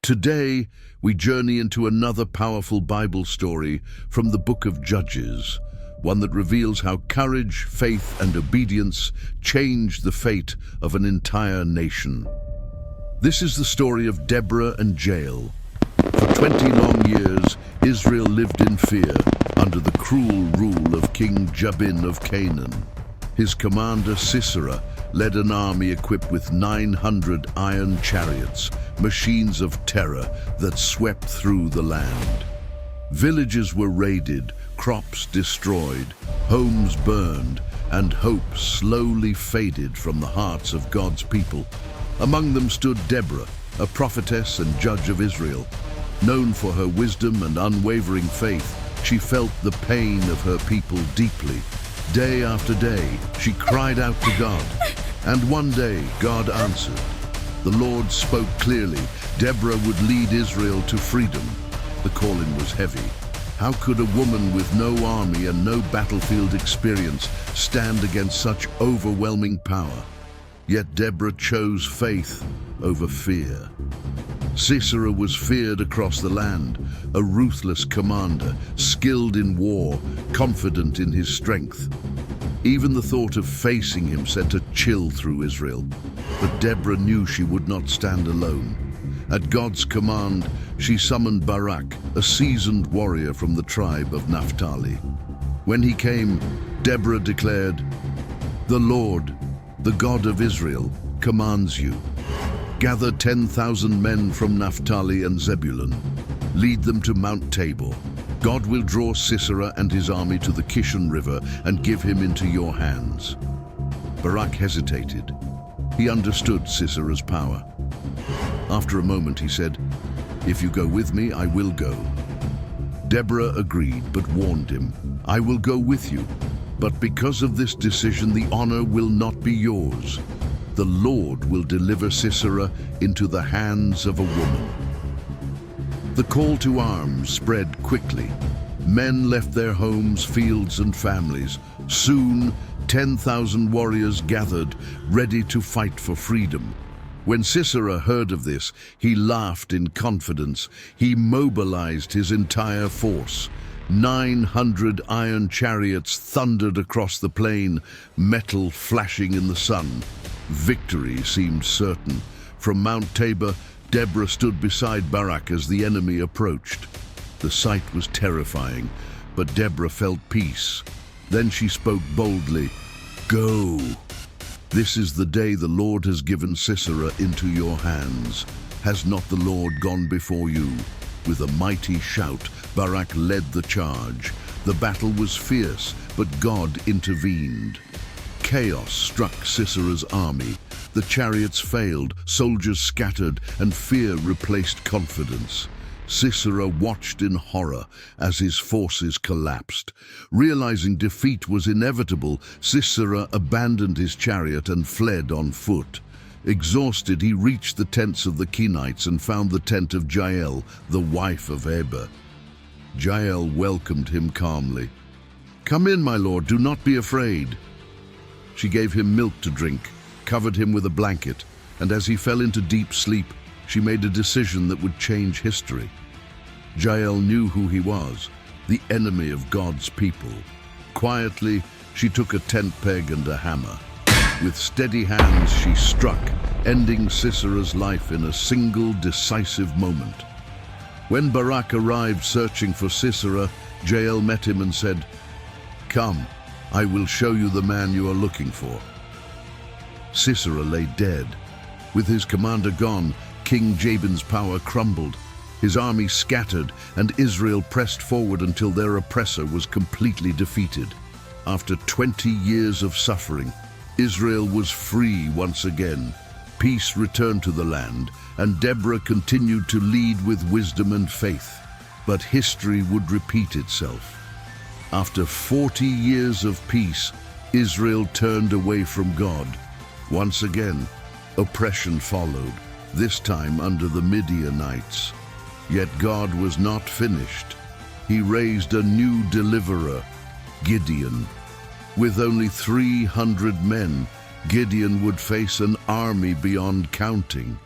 Today, we journey into another powerful Bible story from the book of Judges, one that reveals how courage, faith, and obedience changed the fate of an entire nation. This is the story of Deborah and Jael. For 20 long years, Israel lived in fear under the cruel rule of King Jabin of Canaan. His commander Sisera led an army equipped with 900 iron chariots, machines of terror that swept through the land. Villages were raided, crops destroyed, homes burned, and hope slowly faded from the hearts of God's people. Among them stood Deborah, a prophetess and judge of Israel. Known for her wisdom and unwavering faith, she felt the pain of her people deeply. Day after day, she cried out to God, and one day God answered. The Lord spoke clearly. Deborah would lead Israel to freedom. The calling was heavy. How could a woman with no army and no battlefield experience stand against such overwhelming power? Yet Deborah chose faith over fear. Sisera was feared across the land, a ruthless commander, skilled in war, confident in his strength. Even the thought of facing him sent a chill through Israel. But Deborah knew she would not stand alone. At God's command, she summoned Barak, a seasoned warrior from the tribe of Naphtali. When he came, Deborah declared, "The Lord, the God of Israel, commands you. Gather 10,000 men from Naphtali and Zebulun. Lead them to Mount Tabor. God will draw Sisera and his army to the Kishon River and give him into your hands." Barak hesitated. He understood Sisera's power. After a moment he said, "If you go with me, I will go." Deborah agreed, but warned him, "I will go with you, but because of this decision the honor will not be yours. The Lord will deliver Sisera into the hands of a woman." The call to arms spread quickly. Men left their homes, fields, and families. Soon, 10,000 warriors gathered, ready to fight for freedom. When Sisera heard of this, he laughed in confidence. He mobilized his entire force. 900 iron chariots thundered across the plain, metal flashing in the sun. Victory seemed certain. From Mount Tabor, Deborah stood beside Barak as the enemy approached. The sight was terrifying, but Deborah felt peace. Then she spoke boldly, "Go. This is the day the Lord has given Sisera into your hands. Has not the Lord gone before you?" With a mighty shout, Barak led the charge. The battle was fierce, but God intervened. Chaos struck Sisera's army. The chariots failed, soldiers scattered, and fear replaced confidence. Sisera watched in horror as his forces collapsed. Realizing defeat was inevitable, Sisera abandoned his chariot and fled on foot. Exhausted, he reached the tents of the Kenites and found the tent of Jael, the wife of Heber. Jael welcomed him calmly. "Come in, my lord, do not be afraid." She gave him milk to drink, covered him with a blanket, and as he fell into deep sleep, she made a decision that would change history. Jael knew who he was, the enemy of God's people. Quietly, she took a tent peg and a hammer. With steady hands, she struck, ending Sisera's life in a single decisive moment. When Barak arrived searching for Sisera, Jael met him and said, "Come, I will show you the man you are looking for." Sisera lay dead. With his commander gone, King Jabin's power crumbled. His army scattered, and Israel pressed forward until their oppressor was completely defeated. After 20 years of suffering, Israel was free once again. Peace returned to the land, and Deborah continued to lead with wisdom and faith. But history would repeat itself. After 40 years of peace, Israel turned away from God. Once again, oppression followed, this time under the Midianites. Yet God was not finished. He raised a new deliverer, Gideon. With only 300 men, Gideon would face an army beyond counting.